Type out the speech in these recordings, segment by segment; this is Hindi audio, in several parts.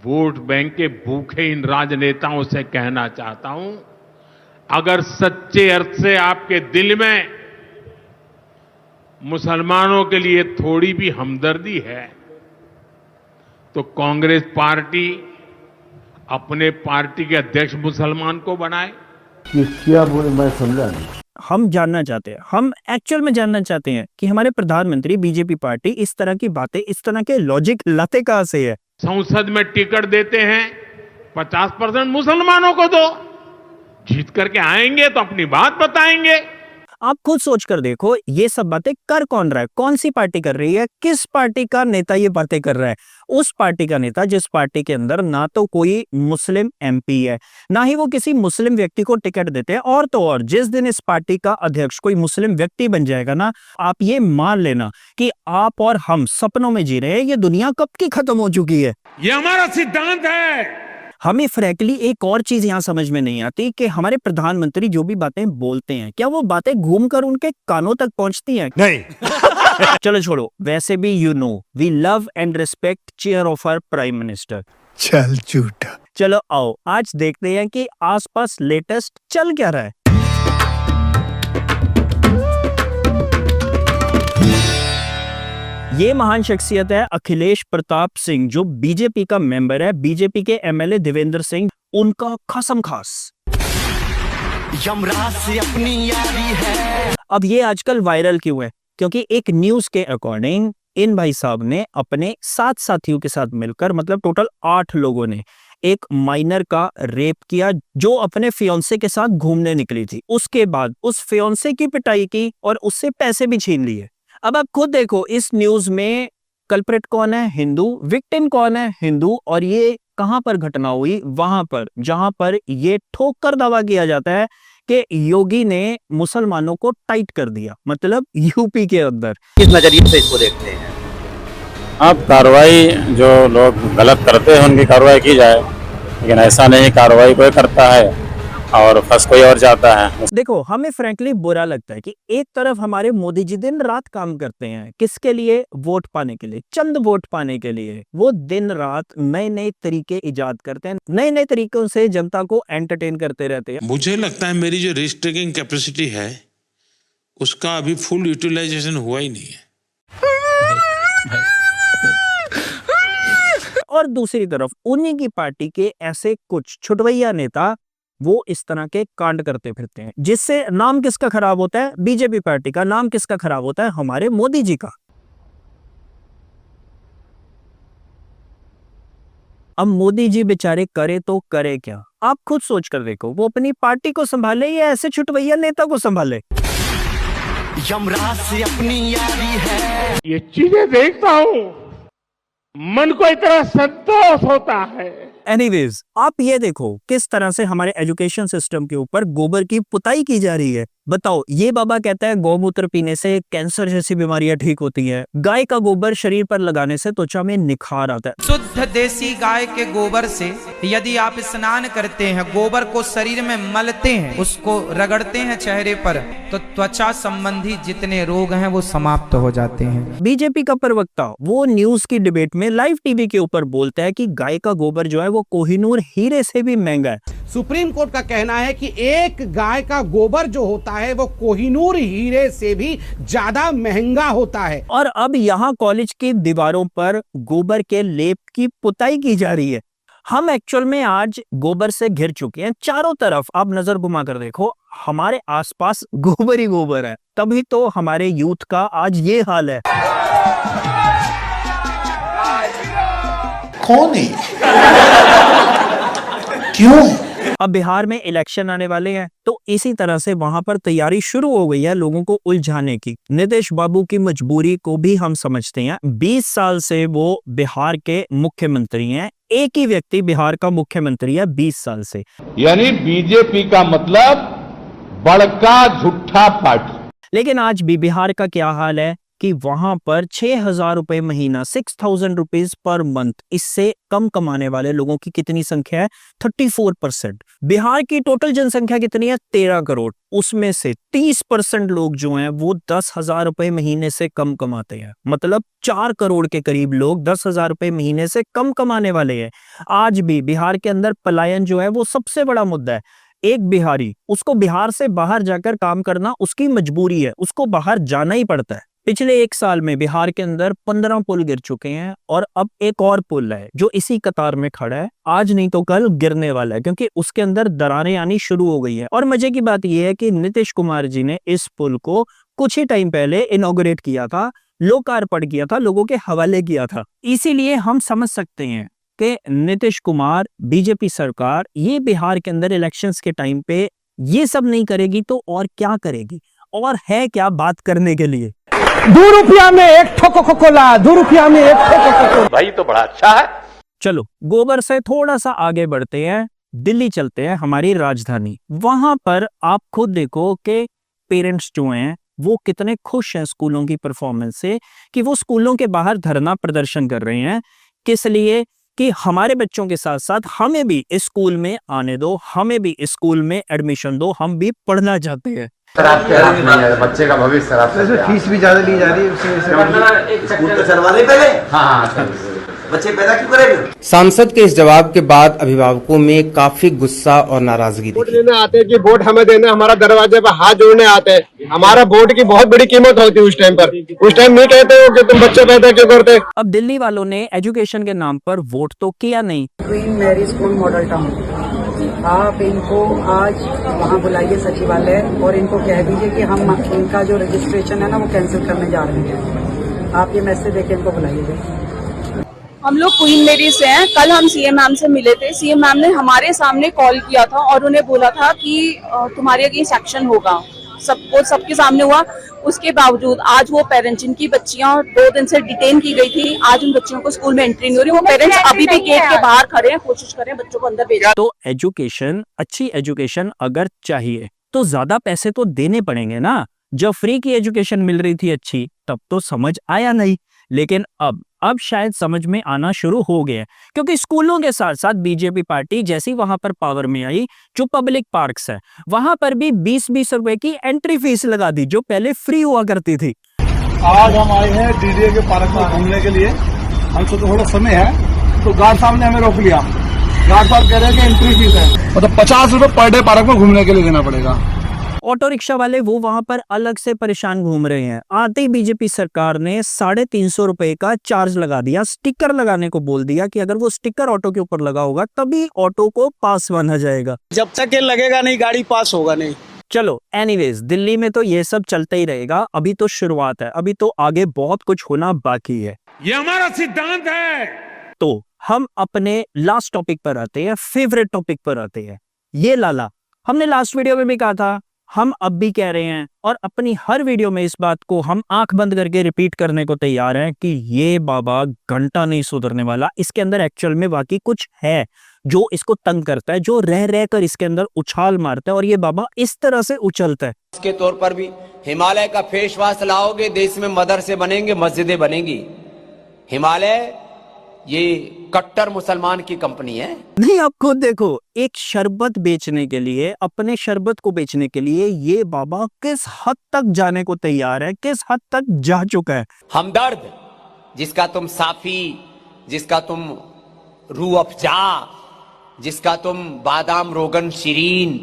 वोट बैंक के भूखे इन राजनेताओं से कहना चाहता हूं, अगर सच्चे अर्थ से आपके दिल में मुसलमानों के लिए थोड़ी भी हमदर्दी है, तो कांग्रेस पार्टी अपने पार्टी के अध्यक्ष मुसलमान को बनाए। क्या बोले, मैं समझा नहीं। हम जानना चाहते हैं, हम एक्चुअल में जानना चाहते हैं कि हमारे प्रधानमंत्री बीजेपी पार्टी इस तरह की बातें, इस तरह के लॉजिक लाते कहां से है। संसद में टिकट देते हैं 50% मुसलमानों को दो, जीत करके आएंगे तो अपनी बात बताएंगे। आप खुद सोच कर देखो, ये सब बातें कर कौन रहा है, कौन सी पार्टी कर रही है, किस पार्टी का नेता ये बातें कर रहा है? उस पार्टी का नेता जिस पार्टी के अंदर ना तो कोई मुस्लिम एमपी है, ना ही वो किसी मुस्लिम व्यक्ति को टिकट देते हैं। और तो और जिस दिन इस पार्टी का अध्यक्ष कोई मुस्लिम व्यक्ति बन जाएगा ना, आप ये मान लेना कि आप और हम सपनों में जी रहे हैं, ये दुनिया कब की खत्म हो चुकी है। ये हमारा सिद्धांत है। हमें फ्रैंकली एक और चीज यहां समझ में नहीं आती कि हमारे प्रधानमंत्री जो भी बातें बोलते हैं, क्या वो बातें घूमकर उनके कानों तक पहुंचती हैं? नहीं। चलो छोड़ो, वैसे भी you know we love and respect chair of our prime minister. चल झूठा। चलो आओ आज देखते हैं कि आसपास लेटेस्ट चल क्या रहा है। ये महान शख्सियत है अखिलेश प्रताप सिंह, जो बीजेपी का मेंबर है। बीजेपी के एमएलए देवेंद्र सिंह, उनका कसम खास यमराज से अपनी यारी है। अब ये आजकल वायरल क्यों है? क्योंकि एक न्यूज के अकॉर्डिंग इन भाई साहब ने अपने 7 साथियों के साथ मिलकर, मतलब टोटल 8 लोगों ने एक माइनर का रेप किया, जो अपने फियांसे के साथ घूमने निकली थी। उसके बाद उस फियांसे की पिटाई की और उससे पैसे भी छीन लिए। अब आप खुद देखो, इस न्यूज में कल्प्रिट कौन है? हिंदू। विक्टिम कौन है? हिंदू। और ये कहां पर घटना हुई? वहां पर जहां पर ये ठोक कर दावा किया जाता है कि योगी ने मुसलमानों को टाइट कर दिया, मतलब यूपी के अंदर। किस नजरिए से इसको देखते हैं? अब कार्रवाई जो लोग गलत करते हैं उनकी कार्रवाई की जाए, लेकिन ऐसा नहीं कार्रवाई कोई करता है और फंस कोई और जाता है। देखो, हमें फ्रैंकली बुरा लगता है कि एक तरफ हमारे मोदी जी दिन रात काम करते हैं, किसके लिए? वोट पाने के लिए, चंद वोट पाने के लिए। वो दिन रात नए नए तरीके इजाद करते हैं, नए नए तरीकों से जनता को एंटरटेन करते रहते हैं। मुझे लगता है मेरी जो रिस्क टेकिंग कैपेसिटी है उसका अभी फुल यूटिलाइजेशन हुआ ही नहीं है। और दूसरी तरफ उन्हीं की पार्टी के ऐसे कुछ छुटवैया नेता वो इस तरह के कांड करते फिरते हैं, जिससे नाम किसका खराब होता है? बीजेपी पार्टी का। नाम किसका खराब होता है? हमारे मोदी जी का। अब मोदी जी बेचारे करे तो करे क्या? आप खुद सोच कर देखो, वो अपनी पार्टी को संभाले या ऐसे छुटवैया नेता को संभाले? यमराज से अपनी यारी है। ये चीजें देखता हूं, मन को इतना संतोष होता है। एनीवेज, आप ये देखो किस तरह से हमारे एजुकेशन सिस्टम के ऊपर गोबर की पुताई की जा रही है। बताओ, ये बाबा कहता है गौमूत्र पीने से कैंसर जैसी बीमारियां ठीक होती हैं। गाय का गोबर शरीर पर लगाने से त्वचा में निखार आता है। शुद्ध देसी गाय के गोबर से यदि आप स्नान करते हैं, गोबर को शरीर में मलते हैं, उसको रगड़ते हैं चेहरे पर, तो त्वचा संबंधी जितने रोग हैं वो समाप्त हो जाते हैं। बीजेपी का प्रवक्ता वो न्यूज की डिबेट में लाइव टीवी के ऊपर बोलता है कि गाय का गोबर जो है वो कोहिनूर हीरे से भी महंगा है। सुप्रीम कोर्ट का कहना है कि एक गाय का गोबर जो होता है वो कोहिनूर हीरे से भी ज्यादा महंगा होता है। और अब यहाँ कॉलेज की दीवारों पर गोबर के लेप की पुताई की जा रही है। हम एक्चुअल में आज गोबर से घिर चुके हैं चारों तरफ। आप नजर घुमा कर देखो, हमारे आसपास गोबर ही गोबर है। तभी तो हमारे यूथ का आज ये हाल है। कौन है? क्यों? अब बिहार में इलेक्शन आने वाले हैं, तो इसी तरह से वहां पर तैयारी शुरू हो गई है लोगों को उलझाने की। नीतीश बाबू की मजबूरी को भी हम समझते हैं। 20 साल से वो बिहार के मुख्यमंत्री हैं। एक ही व्यक्ति बिहार का मुख्यमंत्री है 20 साल से। यानी बीजेपी का मतलब बड़का झूठा पार्टी। लेकिन आज भी बिहार का क्या हाल है कि वहां पर 6,000 रुपए महीना 6,000 रुपीज पर मंथ इससे कम कमाने वाले लोगों की कितनी संख्या है? 34%। बिहार की टोटल जनसंख्या कितनी है? 13 करोड़। उसमें से 30% लोग जो हैं वो 10,000 रुपए महीने से कम कमाते हैं। मतलब 4 करोड़ के करीब लोग 10,000 रुपए महीने से कम कमाने वाले हैं। आज भी बिहार के अंदर पलायन जो है वो सबसे बड़ा मुद्दा है। एक बिहारी, उसको बिहार से बाहर जाकर काम करना उसकी मजबूरी है, उसको बाहर जाना ही पड़ता है। पिछले 1 साल में बिहार के अंदर 15 पुल गिर चुके हैं और अब एक और पुल है जो इसी कतार में खड़ा है, आज नहीं तो कल गिरने वाला है, क्योंकि उसके अंदर दरारें आनी शुरू हो गई है। और मजे की बात यह है कि नीतीश कुमार जी ने इस पुल को कुछ ही टाइम पहले इनॉग्रेट किया था, लोकार्पण किया था, लोगों के हवाले किया था। इसीलिए हम समझ सकते हैं कि नीतीश कुमार, बीजेपी सरकार ये बिहार के अंदर इलेक्शंस के टाइम पे ये सब नहीं करेगी तो और क्या करेगी? और है क्या बात करने के लिए? 2 रुपया में एक ठोको कोला, 2 रुपया में एक ठोको कोला। भाई तो बड़ा अच्छा है। चलो गोबर से थोड़ा सा आगे बढ़ते हैं, दिल्ली चलते हैं, हमारी राजधानी। वहां पर आप खुद देखो कि पेरेंट्स जो हैं वो कितने खुश हैं स्कूलों की परफॉर्मेंस से, कि वो स्कूलों के बाहर धरना प्रदर्शन कर रहे हैं। किस लिए? कि हमारे बच्चों के साथ साथ हमें भी इस स्कूल में आने दो, हमें भी इस स्कूल में एडमिशन दो, हम भी पढ़ना चाहते हैं। बच्चे का भविष्य फीस भी ज्यादा ली जा रही है, स्कूल तो चलवा दे पहले। हाँ, बच्चे पैदा क्यों करेंगे? सांसद के इस जवाब के बाद अभिभावकों में काफी गुस्सा और नाराजगी वोट लेने आते हैं कि वोट हमें देने, हमारा दरवाजे पर हाथ जोड़ने आते हैं। हमारा वोट की बहुत बड़ी कीमत होती है उस टाइम पर। उस टाइम नहीं कहते हो कि तुम बच्चे पैदा क्यों करते। अब दिल्ली वालों ने एजुकेशन के नाम पर वोट तो किया नहीं। Queen Mary school Model Town, आप इनको आज वहाँ बुलाइए सचिवालय और इनको कह दीजिए कि हम इनका जो रजिस्ट्रेशन है ना वो कैंसिल करने जा रहे हैं। आप ये मैसेज देके इनको बुलाइएगा। हम लोग क्वीन मेरी से हैं। कल हम सीएम मैम से मिले थे। सीएम मैम ने हमारे सामने कॉल किया था और उन्हें बोला था कि तुम्हारे अगेंस्ट एक्शन होगा। सबके सामने हुआ। उसके बावजूद आज वो पेरेंट्स, जिनकी बच्चियां 2 दिन से डिटेन की गई थी, आज उन बच्चियों को स्कूल में एंट्री नहीं हो रही। वो पेरेंट्स अभी भी गेट के बाहर खड़े हैं, कोशिश कर रहे हैं बच्चों को अंदर भेजना। तो एजुकेशन, अच्छी एजुकेशन अगर चाहिए तो ज्यादा पैसे तो देने पड़ेंगे ना। जब फ्री की एजुकेशन मिल रही थी अच्छी, तब तो समझ आया नहीं, लेकिन अब शायद समझ में आना शुरू हो गया, क्योंकि स्कूलों के साथ साथ बीजेपी पार्टी जैसी वहां पर पावर में आई, जो पब्लिक पार्क्स है वहां पर भी 20-20 रुपए की एंट्री फीस लगा दी, जो पहले फ्री हुआ करती थी। आज हम आए हैं डीडीए के पार्क में घूमने के लिए। हमसे तो थोड़ा समय है, तो गार्ड साहब ने हमें रोक लिया। गार्ड साहब कह रहे हैं कि एंट्री फीस है, मतलब 50 रुपए पर डे पार्क में घूमने के लिए देना पड़ेगा। ऑटो रिक्शा वाले वो वहां पर अलग से परेशान घूम रहे हैं। आते ही बीजेपी सरकार ने 350 रुपए का चार्ज लगा दिया, स्टिकर लगाने को बोल दिया कि अगर वो स्टिकर ऑटो के ऊपर लगा होगा तभी ऑटो को पास बना जाएगा। जब तक ये लगेगा नहीं गाड़ी पास होगा नहीं। चलो एनीवेज, दिल्ली में तो ये सब चलता ही रहेगा। अभी तो शुरुआत है, अभी तो आगे बहुत कुछ होना बाकी है। ये हमारा सिद्धांत है। तो हम अपने लास्ट टॉपिक पर आते हैं, फेवरेट टॉपिक पर आते हैं। ये लाला, हमने लास्ट वीडियो में भी कहा था, हम अब भी कह रहे हैं और अपनी हर वीडियो में इस बात को हम आंख बंद करके रिपीट करने को तैयार हैं कि ये बाबा घंटा नहीं सुधरने वाला। इसके अंदर एक्चुअल में वाकई कुछ है जो इसको तंग करता है, जो रह रह कर इसके अंदर उछाल मारता है और ये बाबा इस तरह से उछलता है। इसके तौर पर भी हिमालय का फेस वॉश लाओगे, देश में मदरसे बनेंगे, मस्जिदें बनेंगी। हिमालय ये कट्टर मुसलमान की कंपनी है। नहीं, आप खुद देखो, एक शरबत बेचने के लिए, अपने शरबत को बेचने के लिए ये बाबा किस हद तक जाने को तैयार है, किस हद तक जा चुका है। हमदर्द, जिसका तुम साफी, जिसका तुम रूह अफजा, जिसका तुम बादाम रोगन शीरीन,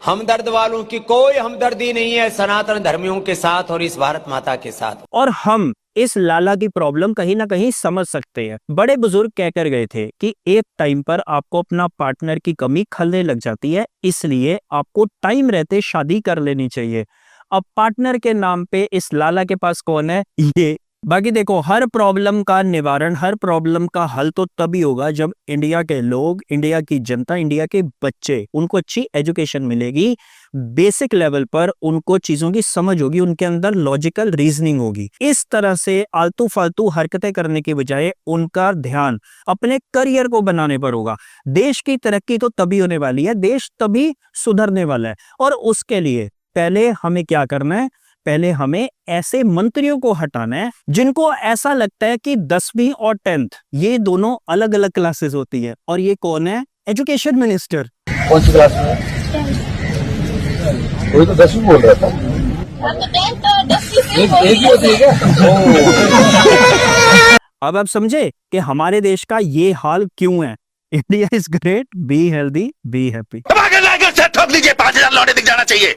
हमदर्द वालों की कोई हमदर्दी नहीं है सनातन धर्मियों के साथ और इस भारत माता के साथ। और हम इस लाला की प्रॉब्लम कहीं ना कहीं समझ सकते हैं। बड़े बुजुर्ग कहकर गए थे कि एक टाइम पर आपको अपना पार्टनर की कमी खलने लग जाती है, इसलिए आपको टाइम रहते शादी कर लेनी चाहिए। अब पार्टनर के नाम पे इस लाला के पास कौन है? ये। बाकी देखो, हर प्रॉब्लम का निवारण, हर प्रॉब्लम का हल तो तभी होगा जब इंडिया के लोग, इंडिया की जनता, इंडिया के बच्चे, उनको अच्छी एजुकेशन मिलेगी, बेसिक लेवल पर उनको चीजों की समझ होगी, उनके अंदर लॉजिकल रीजनिंग होगी। इस तरह से आलतू फालतू हरकतें करने के बजाय उनका ध्यान अपने करियर को बनाने पर होगा। देश की तरक्की तो तभी होने वाली है, देश तभी सुधरने वाला है। और उसके लिए पहले हमें क्या करना है? पहले हमें ऐसे मंत्रियों को हटाना है जिनको ऐसा लगता है कि 10वीं और 10th ये दोनों अलग अलग क्लासेस होती है। और ये कौन है? Education minister. कौन सी क्लास में? कोई तो 10वीं बोल रहा था। एक ही होती है क्या? अब आप समझे कि हमारे देश का ये हाल क्यों है। India is great, be healthy, be happy. ठोक दीजिए, 5000 लौटे दिख जाना चाहिए।